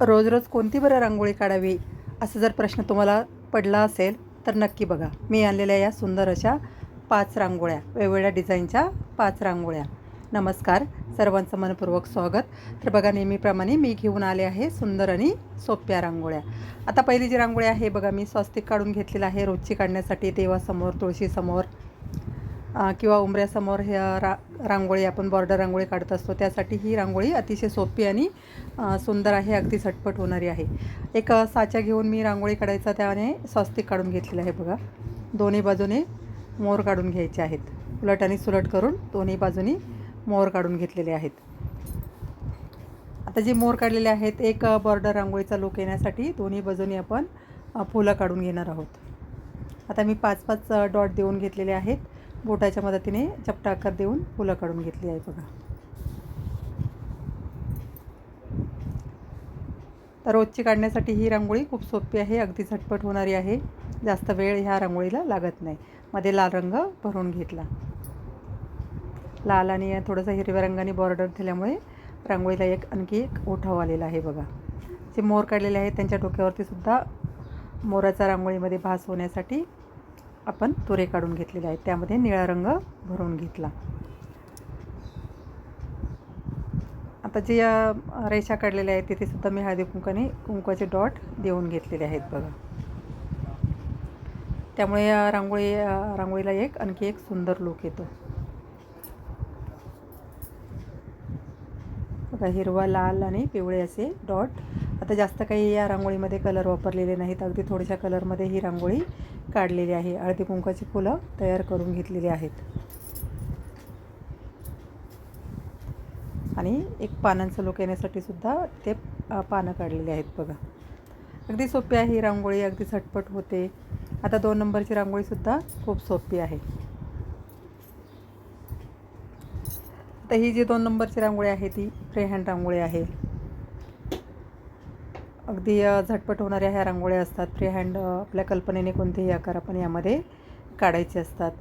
रोज रोज कोणती बरं रांगोळी काढावी असा जर प्रश्न तुम्हाला पडला असेल तर नक्की बघा. मी आणलेल्या या सुंदर अशा 5 रांगोळ्या, वेगवेगळ्या डिझाईनच्या 5 रांगोळ्या. नमस्कार, सर्वांचं मनपूर्वक स्वागत. तर बघा, नेहमीप्रमाणे मी घेऊन आले आहे सुंदर आणि सोप्या रांगोळ्या. आता पहिली जी रांगोळी आहे बघा, मी स्वस्तिक काढून घेतलेलं आहे रोजची काढण्यासाठी. देवासमोर, तुळशीसमोर किंवा उंबऱ्यासमोर ह्या रांगोळी आपण बॉर्डर रांगोळी काढत असतो. त्यासाठी ही रांगोळी अतिशय सोपी आणि सुंदर आहे, अगदी झटपट होणारी आहे. एक साचा घेऊन मी रांगोळी काढायचा, त्याने स्वस्तिक काढून घेतलेलं आहे बघा. दोन्ही बाजूने मोर काढून घ्यायचे आहेत. उलट आणि सुलट करून दोन्ही बाजूनी मोर काढून घेतलेले आहेत. आता जे मोर काढलेले आहेत, एक बॉर्डर रांगोळीचा लूक येण्यासाठी दोन्ही बाजूनी आपण फुलं काढून घेणार आहोत. आता मी 5-5 डॉट देऊन घेतलेले आहेत. बोटाच्या मदतीने चपटा आकार देऊन फुलं काढून घेतली आहे बघा. तर रोजची काढण्यासाठी ही रांगोळी खूप सोपी आहे, अगदी झटपट होणारी आहे. जास्त वेळ ह्या रांगोळीला लागत नाही. मध्ये लाल रंग भरून घेतला. लाल आणि थोडंसं हिरव्या रंगाने बॉर्डर दिल्यामुळे रांगोळीला आणखी एक उठाव आलेला आहे बघा. जे मोर काढलेले आहेत त्यांच्या डोक्यावरती सुद्धा मोराचा रांगोळीमध्ये भास होण्यासाठी आपण तुरे काढून घेतलेले आहेत. त्यामध्ये निळा रंग भरून घेतला. आता जे रेषा काढलेल्या आहेत तिथे सुद्धा मी हळदी कुंकवाचे डॉट देऊन घेतलेले आहेत बघा. त्यामुळे रांगोळीला आणखी एक सुंदर लूक येतो बघा. हिरवा, लाल आणि पिवळे असे डॉट. आता जास्त काही या रांगोळीमध्ये कलर वापरलेले नाहीत, अगदी थोड्याशा कलरमध्ये ही रांगोळी काढलेली आहे. हळदी कुंकवाची फुलं तयार करून घेतलेली आहेत आणि एक पानांचं लूक येण्यासाठी सुद्धा ते पानं काढलेली आहेत बघा. अगदी सोपी आहे ही रांगोळी, अगदी झटपट होते. आता 2 नंबरची रांगोळीसुद्धा खूप सोपी आहे. तर ही जी 2 नंबरची रांगोळी आहे ती फ्री हँड रांगोळी आहे. अगदी झटपट होणाऱ्या ह्या रांगोळ्या असतात. फ्री हँड आपल्या कल्पनेने कोणतेही आकार आपण यामध्ये काढायचे असतात.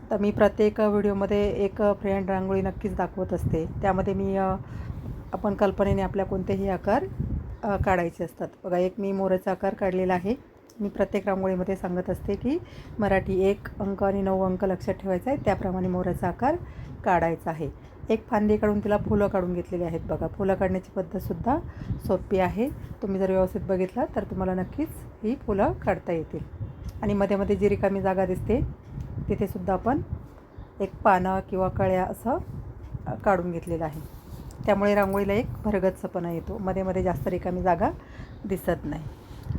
तर मी प्रत्येक व्हिडिओमध्ये एक फ्री हँड रांगोळी नक्कीच दाखवत असते. त्यामध्ये मी आपण कल्पनेने आपल्या कोणतेही आकार काढायचे असतात बघा. एक मी मोराचा आकार काढलेला आहे. मी प्रत्येक रांगोळीमध्ये सांगत असते की मराठी 1 अंक आणि 9 अंक लक्षात ठेवायचा आहे, त्याप्रमाणे मोराचा आकार काढायचा आहे. एक फांदी काढून तिला फुलं काढून घेतलेली आहेत बघा. फुलं काढण्याची पद्धतसुद्धा सोपी आहे. तुम्ही जर व्यवस्थित बघितलं तर तुम्हाला नक्कीच ही फुलं काढता येतील. आणि मध्ये मध्ये जी रिकामी जागा दिसते तिथेसुद्धा आपण एक पानं किंवा कळ्या असं काढून घेतलेलं आहे. त्यामुळे रांगोळीला एक भरगच्चपणा येतो, मध्ये मध्ये जास्त रिकामी जागा दिसत नाही.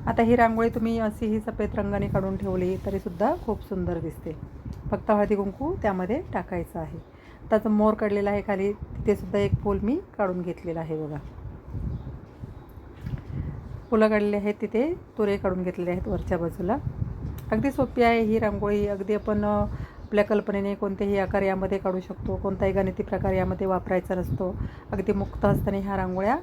आता ही रांगोळी तुम्ही अशी ही सफेद रंगाने काढून ठेवली तरीसुद्धा खूप सुंदर दिसते. फक्त हळदी कुंकू त्यामध्ये टाकायचं आहे. आता जो मोर काढलेला आहे खाली, तिथेसुद्धा एक फूल मी काढून घेतलेलं आहे बघा. फुलं काढलेली आहेत, तिथे तुरे काढून घेतलेले आहेत वरच्या बाजूला. अगदी सोपी आहे ही रांगोळी. अगदी आपण आपल्या कल्पनेने कोणतेही आकार यामध्ये काढू शकतो. कोणताही गणिती प्रकार यामध्ये वापरायचा नसतो. अगदी मुक्त हस्ताने ह्या रांगोळ्या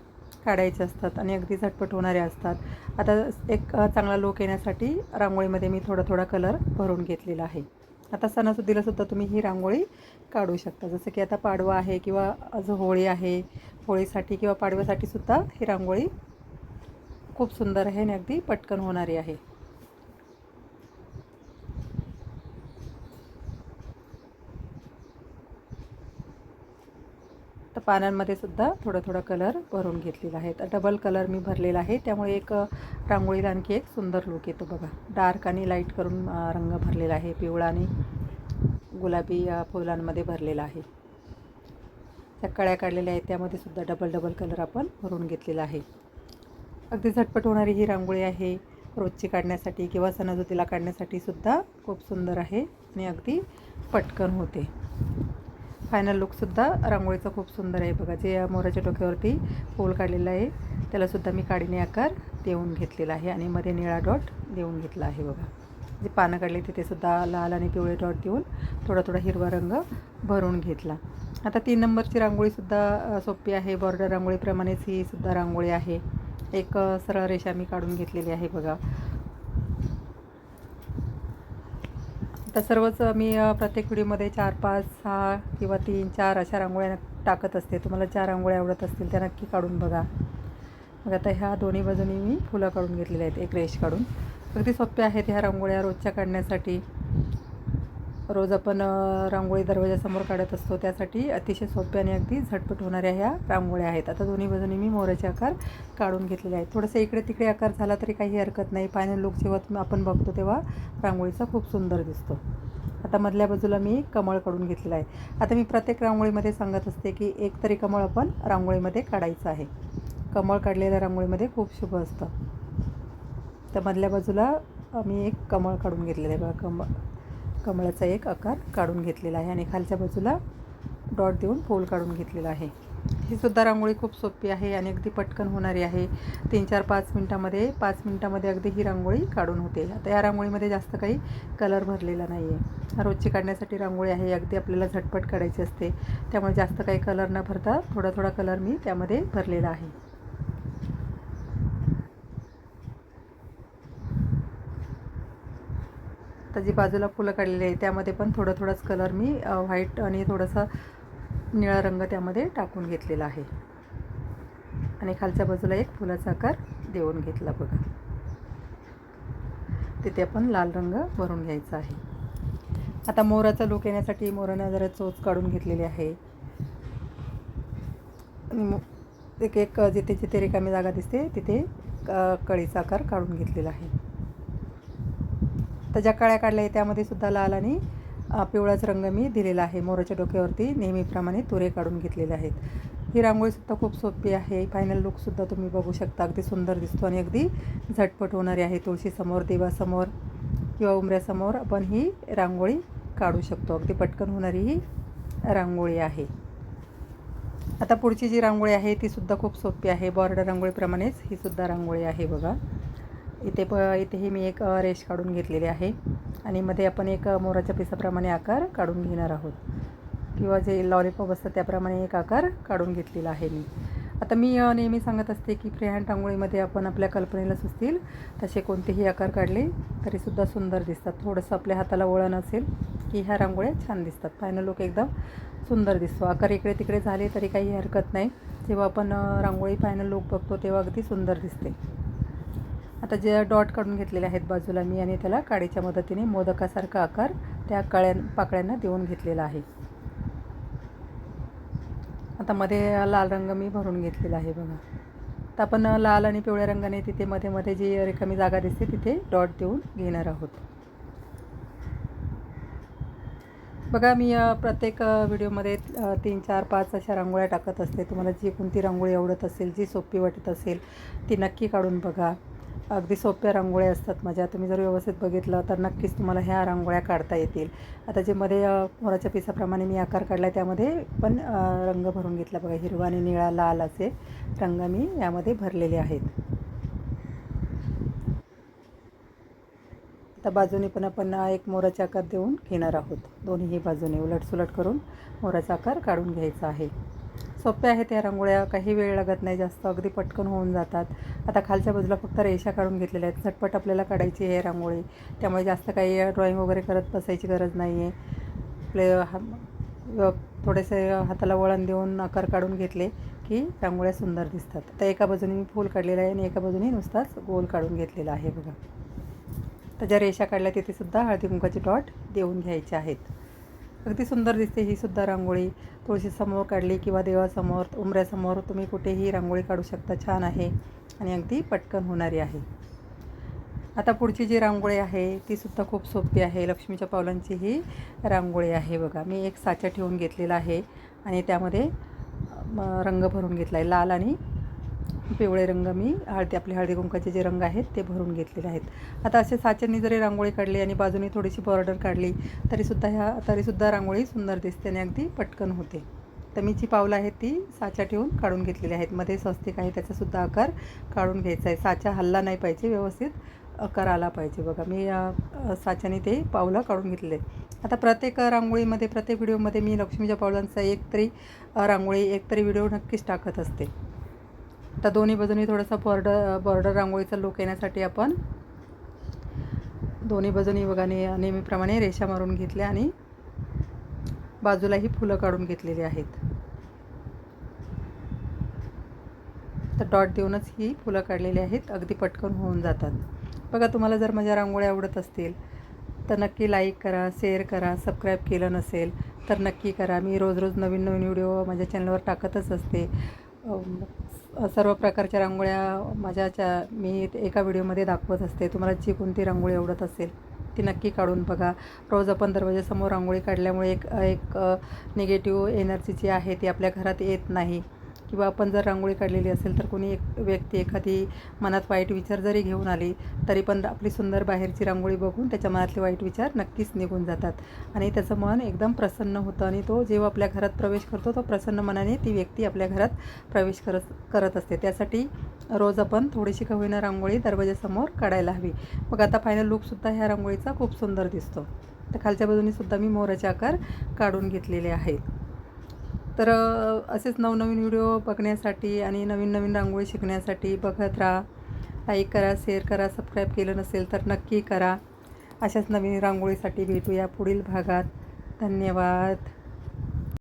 काढायच्या असतात आणि अगदी झटपट होणाऱ्या असतात. आता एक चांगला लूक येण्यासाठी रांगोळीमध्ये मी थोडा कलर भरून घेतलेला आहे. आता सणासुदीलासुद्धा तुम्ही ही रांगोळी काढू शकता. जसं की आता पाडवा आहे किंवा जो होळी आहे, होळीसाठी किंवा पाडव्यासाठी सुद्धा ही रांगोळी खूप सुंदर आहे आणि अगदी पटकन होणारी आहे. तर पानांमध्ये सुद्धा थोडा कलर भरून घेतलेला आहे. तर डबल कलर मी भरलेला आहे, त्यामुळे एक रांगोळीला आणखी एक सुंदर लूक येतो बघा. डार्क आणि लाईट करून रंग भरलेला आहे. पिवळा आणि गुलाबी फुलांमध्ये भरलेला आहे. त्या कळ्या काढलेल्या आहेत त्यामध्ये सुद्धा डबल कलर आपण भरून घेतलेला आहे. अगदी झटपट होणारी ही रांगोळी आहे. रोजची काढण्यासाठी किंवा सणासुदीला काढण्यासाठी सुद्धा खूप सुंदर आहे आणि अगदी पटकन होते. फायनल लुकसुद्धा रांगोळीचा खूप सुंदर आहे बघा. जे मोराच्या डोक्यावरती फूल काढलेलं आहे त्यालासुद्धा मी काडीने आकार देऊन घेतलेला आहे आणि मध्ये निळा डॉट देऊन घेतला आहे बघा. जे पानं काढले तिथेसुद्धा लाल आणि पिवळे डॉट देऊन थोडा हिरवा रंग भरून घेतला. आता 3 नंबरची रांगोळीसुद्धा सोपी आहे. बॉर्डर रांगोळीप्रमाणेच ही सुद्धा रांगोळी आहे. एक सरळ रेषा मी काढून घेतलेली आहे बघा. तर सर्वच मी प्रत्येक व्हिडिओमध्ये 4, 5, 6 किंवा 3, 4 अशा रांगोळ्या टाकत असते. तुम्हाला ज्या रांगोळ्या आवडत असतील त्या नक्की काढून बघा. मग आता ह्या दोन्ही बाजूनी मी फुलं काढून घेतलेले आहेत, एक रेष काढून. अगदी सोप्या आहेत ह्या रांगोळ्या रोजच्या काढण्यासाठी. रोज आपण रांगोळी दरवाजासमोर काढत असतो, त्यासाठी अतिशय सोप्या आणि अगदी झटपट होणाऱ्या ह्या रांगोळ्या आहेत. आता दोन्ही बाजूनी मी मोराचे आकार काढून घेतलेले आहेत. थोडंसं इकडे तिकडे आकार झाला तरी काही हरकत नाही. फायनल लुक जेव्हा आपण बघतो तेव्हा रांगोळीचा खूप सुंदर दिसतो. आता मधल्या बाजूला मी कमळ काढून घेतलेला आहे. आता मी प्रत्येक रांगोळीमध्ये सांगत असते की एक तरी कमळ आपण रांगोळीमध्ये काढायचं आहे. कमळ काढलेल्या रांगोळीमध्ये खूप शुभ असतं. तर मधल्या बाजूला मी एक कमळ काढून घेतलेलं आहे बघा. कमळाचा एक आकार काढून घेतलेला आहे आणि खालच्या बाजूला डॉट देऊन फूल काढून घेतलेलं आहे. ही सुद्धा रांगोळी खूप सोपी आहे आणि अगदी पटकन होणारी आहे. 3-4-5 मिनटामध्ये अगदी ही रांगोळी काढून होते. आता या रांगोळीमध्ये जास्त काही कलर भरलेला नाही आहे. रोजची काढण्यासाठी रांगोळी आहे, अगदी आपल्याला झटपट काढायची असते. त्यामुळे जास्त काही कलर न भरता थोडा कलर मी त्यामध्ये भरलेला आहे. आता जी बाजूला फुलं काढलेली आहे त्यामध्ये पण थोडाच कलर मी व्हाईट आणि थोडासा निळा रंग त्यामध्ये टाकून घेतलेला आहे आणि खालच्या बाजूला एक फुलाचा आकार देऊन घेतला बघा. तिथे आपण लाल रंग भरून घ्यायचा आहे. आता मोराचा लूक येण्यासाठी मोराने जरा चोच काढून घेतलेली आहे आणि एक जिथे रिकामी जागा दिसते तिथे कळीचा आकार काढून घेतलेला आहे. तर ज्या कळ्या काढल्या आहे त्यामध्ये सुद्धा लाल आणि पिवळाच रंग मी दिलेला आहे. मोराच्या डोक्यावरती नेहमीप्रमाणे तुरे काढून घेतलेले आहेत. ही रांगोळीसुद्धा खूप सोपी आहे. फायनल लुकसुद्धा तुम्ही बघू शकता, अगदी सुंदर दिसतो आणि अगदी झटपट होणारी आहे. तुळशीसमोर, देवासमोर किंवा उंबऱ्यासमोर आपण ही रांगोळी काढू शकतो. अगदी पटकन होणारी ही रांगोळी आहे. आता पुढची जी रांगोळी आहे ती सुद्धा खूप सोपी आहे. बॉर्डर रांगोळीप्रमाणेच ही सुद्धा रांगोळी आहे बघा. इथेही मी एक रेष काढून घेतलेली आहे आणि मध्ये आपण एक मोराच्या पिसाप्रमाणे आकार काढून घेणार आहोत किंवा जे लॉलीपॉप असतं त्याप्रमाणे एक आकार काढून घेतलेला आहे मी. आता मी नेहमी सांगत असते की फ्रीहँड रांगोळीमध्ये आपण आपल्या कल्पनेला सुचतील तसे कोणतेही आकार काढले तरीसुद्धा सुंदर दिसतात. थोडंसं आपल्या हाताला वळण असेल की ह्या रांगोळ्या छान दिसतात. फायनल लुक एकदम सुंदर दिसतो. आकार इकडे तिकडे झाले तरी काही हरकत नाही. जेव्हा आपण रांगोळी फायनल लुक बघतो तेव्हा अगदी सुंदर दिसते. आता जे डॉट काढून घेतलेले आहेत बाजूला मी आणि त्याला काडीच्या मदतीने मोदकासारखा आकार त्या पाकळ्यांना देऊन घेतलेला आहे. आता मध्ये लाल रंग मी भरून घेतलेला आहे बघा. तर आपण लाल आणि पिवळ्या रंगाने तिथे मध्ये जी रिकामी जागा दिसते तिथे डॉट देऊन घेणार आहोत. बघा मी प्रत्येक व्हिडिओमध्ये 3-4-5 अशा रांगोळ्या टाकत असते. तुम्हाला जी कोणती रांगोळी आवडत असेल, जी सोपी वाटत असेल ती नक्की काढून बघा. अगदी सोप्या रांगोळ्या असतात माझ्या. तुम्ही जर व्यवस्थित बघितलं तर नक्कीच तुम्हाला ह्या रांगोळ्या काढता येतील. आता जे मध्ये मोराच्या पिसाप्रमाणे मी आकार काढला आहे त्यामध्ये पण रंग भरून घेतला बघा. हिरवा आणि निळा लाल असे रंग मी यामध्ये भरलेले आहेत. आता बाजूने पण आपण एक मोराचा आकार देऊन घेणार आहोत. दोन्हीही बाजूने उलटसुलट करून मोराचा आकार काढून घ्यायचा आहे. सोप्या आहेत या रांगोळ्या, काही वेळ लागत नाही जास्त, अगदी पटकन होऊन जातात. आता खालच्या बाजूला फक्त रेषा काढून घेतलेल्या आहेत. झटपट आपल्याला काढायची आहे रांगोळी, त्यामुळे जास्त काही ड्रॉईंग वगैरे करत बसायची गरज नाही आहे. थोडेसे हाताला वळण देऊन आकार काढून घेतले की रांगोळ्या सुंदर दिसतात. आता एका बाजूने मी फूल काढलेलं आहे आणि एका बाजूने नुसताच गोल काढून घेतलेला आहे बघा. तर ज्या रेषा काढल्या तिथेसुद्धा हळदी कुंकाचे डॉट देऊन घ्यायचे आहेत. अगदी सुंदर दिसते ही सुद्धा रांगोळी. तुळशीसमोर काढली किंवा देवासमोर, उंबऱ्यासमोर तुम्ही कुठेही रांगोळी काढू शकता. छान आहे आणि अगदी पटकन होणारी आहे. आता पुढची जी रांगोळी आहे ती सुद्धा खूप सोपी आहे. लक्ष्मीच्या पावलांची ही रांगोळी आहे बघा. मी एक साचा ठेवून घेतलेला आहे आणि त्यामध्ये रंग भरून घेतला आहे. लाल आणि पिवळे रंग मी आपले हळदी कुंकाचे जे रंग आहेत ते भरून घेतलेले आहेत. आता असे साच्यांनी जरी रांगोळी काढली आणि बाजूने थोडीशी बॉर्डर काढली तरीसुद्धा रांगोळी सुंदर दिसते आणि अगदी पटकन होते. तर मी जी पावलं आहेत ती साचा ठेवून काढून घेतलेली आहेत. मध्ये स्वस्तिक आहे त्याचासुद्धा आकार काढून घ्यायचा आहे. साचा हलला नाही पाहिजे, व्यवस्थित आकार आला पाहिजे बघा. मी साच्याने ते पावलं काढून घेतले. आता प्रत्येक रांगोळीमध्ये, प्रत्येक व्हिडिओमध्ये मी लक्ष्मीच्या पावलांचा एक तरी व्हिडिओ नक्कीच टाकत असते. आता दोन्ही बाजूनी थोडासा बॉर्डर रांगोळीचा लुक येण्यासाठी आपण दोन्ही बाजूनी बघा नेहमीप्रमाणे रेषा मारून घेतल्या आणि बाजूलाही फुलं काढून घेतलेली आहेत. तर डॉट देऊनच ही फुलं काढलेली आहेत. अगदी पटकन होऊन जातात. बघा, तुम्हाला जर माझ्या रांगोळ्या आवडत असतील तर नक्की लाईक करा, शेअर करा. सबस्क्राईब केलं नसेल तर नक्की करा. मी रोज रोज नवीन नवीन व्हिडिओ माझ्या चॅनलवर टाकतच असते. सर्व प्रकारच्या रांगोळ्या मी एका व्हिडिओमध्ये दाखवत असते. तुम्हाला जी कोणती रांगोळी आवडत असेल ती नक्की काढून बघा. रोज आपण दरवाजासमोर रांगोळी काढल्यामुळे एक एक निगेटिव्ह एनर्जी जी आहे ती आपल्या घरात येत नाही. किंवा आपण जर रांगोळी काढलेली असेल तर कोणी एक व्यक्ती एखादी मनात वाईट विचार जरी घेऊन आली तरी पण आपली सुंदर बाहेरची रांगोळी बघून त्याच्या मनातले वाईट विचार नक्कीच निघून जातात आणि त्याचं मन एकदम प्रसन्न होतं आणि तो जेव्हा आपल्या घरात प्रवेश करतो तो प्रसन्न मनाने ती व्यक्ती आपल्या घरात प्रवेश करत असते. त्यासाठी रोज आपण थोडीशी का होईना रांगोळी दरवाजासमोर काढायला हवी. मग आता फायनल लुकसुद्धा ह्या रांगोळीचा खूप सुंदर दिसतो. तर खालच्या बाजूनीसुद्धा मी मोराचे आकार काढून घेतलेले आहेत. तर असेच नवनवीन व्हिडिओ बघण्यासाठी आणि नवीन नवीन रांगोळी शिकण्यासाठी बघत राहा. लाईक करा, शेअर करा. सबस्क्राईब केलं नसेल तर नक्की करा. अशाच नवीन रांगोळीसाठी भेटूया पुढील भागात. धन्यवाद.